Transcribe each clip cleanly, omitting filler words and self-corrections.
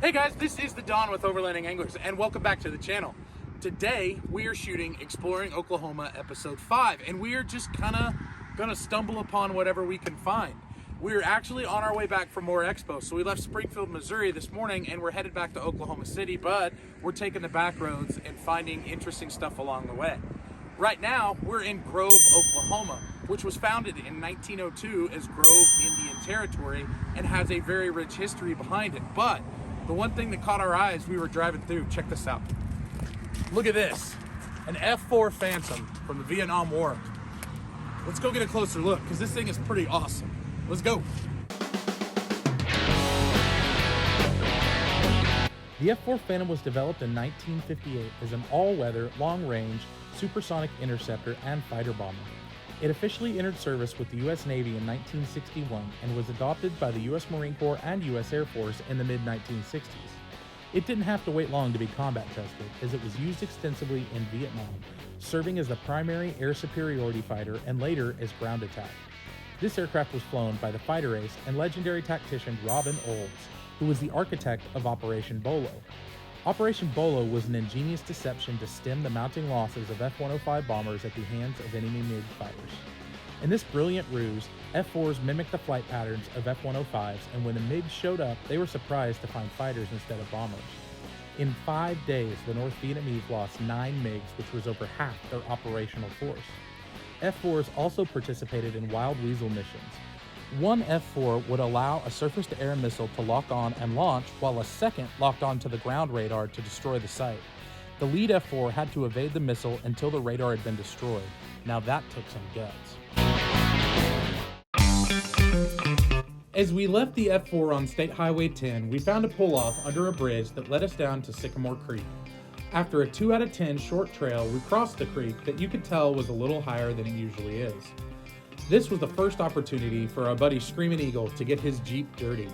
Hey guys, this is the Don with Overlanding Anglers, and welcome back to the channel. Today we are shooting Exploring Oklahoma episode 5, and we are just kind of gonna stumble upon whatever we can find. We're actually on our way back from MOORE EXPO, so we left Springfield, Missouri this morning, and we're headed back to Oklahoma City, but we're taking the back roads and finding interesting stuff along the way. Right now, we're in Grove, Oklahoma, which was founded in 1902 as Grove Indian Territory and has a very rich history behind it. But the one thing that caught our eye as we were driving through, check this out. Look at this, an F4 Phantom from the Vietnam War. Let's go get a closer look, because this thing is pretty awesome. Let's go. The F4 Phantom was developed in 1958 as an all-weather, long-range, supersonic interceptor and fighter bomber. It officially entered service with the U.S. Navy in 1961 and was adopted by the U.S. Marine Corps and U.S. Air Force in the mid-1960s. It didn't have to wait long to be combat tested, as it was used extensively in Vietnam, serving as the primary air superiority fighter and later as ground attack. This aircraft was flown by the fighter ace and legendary tactician Robin Olds, who was the architect of Operation Bolo. Operation Bolo was an ingenious deception to stem the mounting losses of F-105 bombers at the hands of enemy MiG fighters. In this brilliant ruse, F-4s mimicked the flight patterns of F-105s, and when the MiGs showed up, they were surprised to find fighters instead of bombers. In 5 days, the North Vietnamese lost 9 MiGs, which was over half their operational force. F-4s also participated in Wild Weasel missions. One F-4 would allow a surface-to-air missile to lock on and launch, while a second locked onto the ground radar to destroy the site. The lead F-4 had to evade the missile until the radar had been destroyed. Now that took some guts. As we left the F-4 on State Highway 10, we found a pull-off under a bridge that led us down to Sycamore Creek. After a 2 out of 10 short trail, we crossed the creek that you could tell was a little higher than it usually is. This was the first opportunity for our buddy Screamin' Eagle to get his Jeep dirty.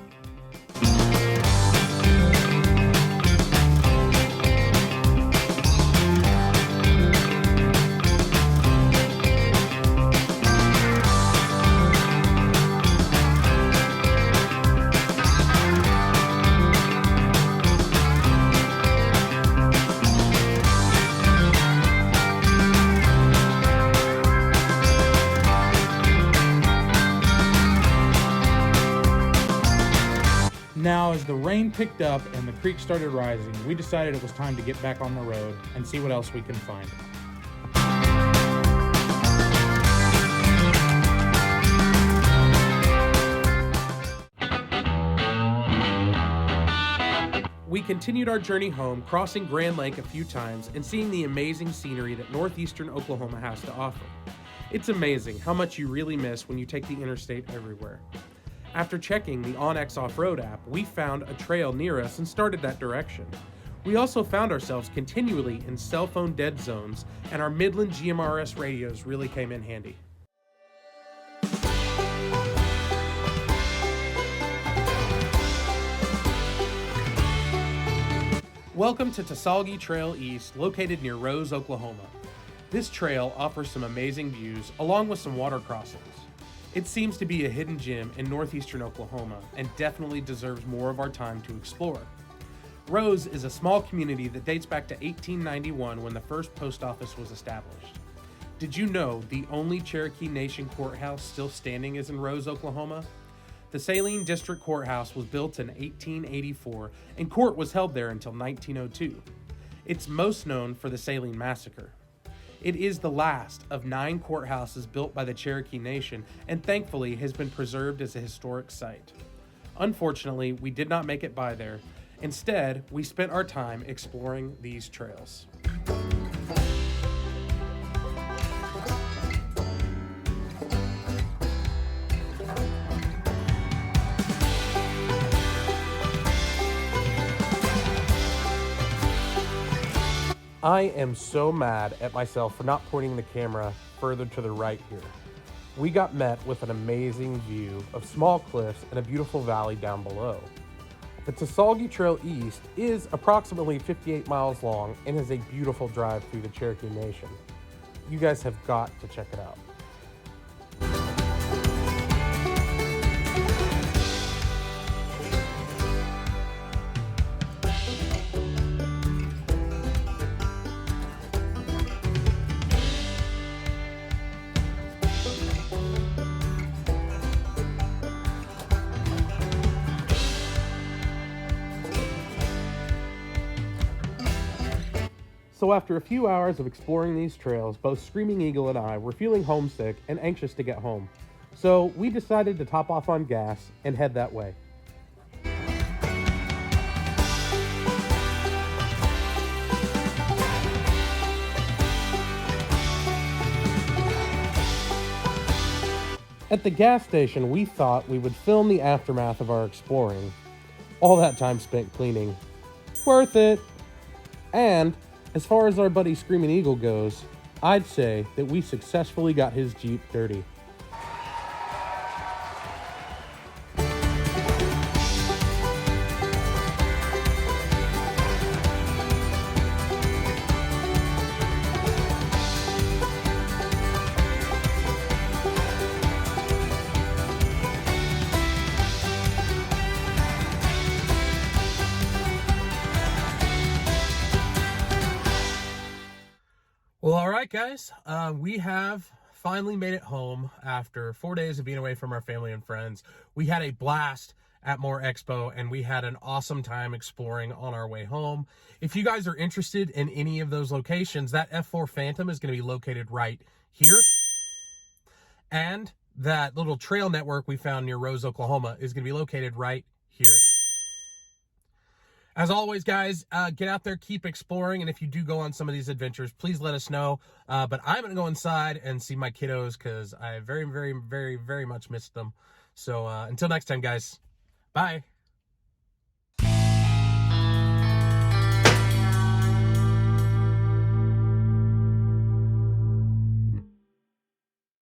Now, as the rain picked up and the creek started rising, we decided it was time to get back on the road and see what else we can find. We continued our journey home, crossing Grand Lake a few times and seeing the amazing scenery that northeastern Oklahoma has to offer. It's amazing how much you really miss when you take the interstate everywhere. After checking the OnX Off-Road app, we found a trail near us and started that direction. We also found ourselves continually in cell phone dead zones, and our Midland GMRS radios really came in handy. Welcome to Tsalagi Trail East, located near Rose, Oklahoma. This trail offers some amazing views, along with some water crossings. It seems to be a hidden gem in northeastern Oklahoma and definitely deserves more of our time to explore. Rose is a small community that dates back to 1891 when the first post office was established. Did you know the only Cherokee Nation courthouse still standing is in Rose, Oklahoma? The Saline District Courthouse was built in 1884 and court was held there until 1902. It's most known for the Saline Massacre. It is the last of 9 courthouses built by the Cherokee Nation and thankfully has been preserved as a historic site. Unfortunately, we did not make it by there. Instead, we spent our time exploring these trails. I am so mad at myself for not pointing the camera further to the right here. We got met with an amazing view of small cliffs and a beautiful valley down below. The Tsalagi Trail East is approximately 58 miles long and is a beautiful drive through the Cherokee Nation. You guys have got to check it out. So after a few hours of exploring these trails, both Screaming Eagle and I were feeling homesick and anxious to get home. So we decided to top off on gas and head that way. At the gas station, we thought we would film the aftermath of our exploring. All that time spent cleaning. Worth it! And, as far as our buddy Screaming Eagle goes, I'd say that we successfully got his Jeep dirty. Well, all right, guys. We have finally made it home after 4 days of being away from our family and friends. We had a blast at MOORE EXPO, and we had an awesome time exploring on our way home. If you guys are interested in any of those locations, that F4 Phantom is going to be located right here. And that little trail network we found near Rose, Oklahoma is going to be located right here. As always, guys, get out there, keep exploring, and if you do go on some of these adventures, please let us know. But I'm going to go inside and see my kiddos because I very, very, very, very much missed them. So until next time, guys, bye.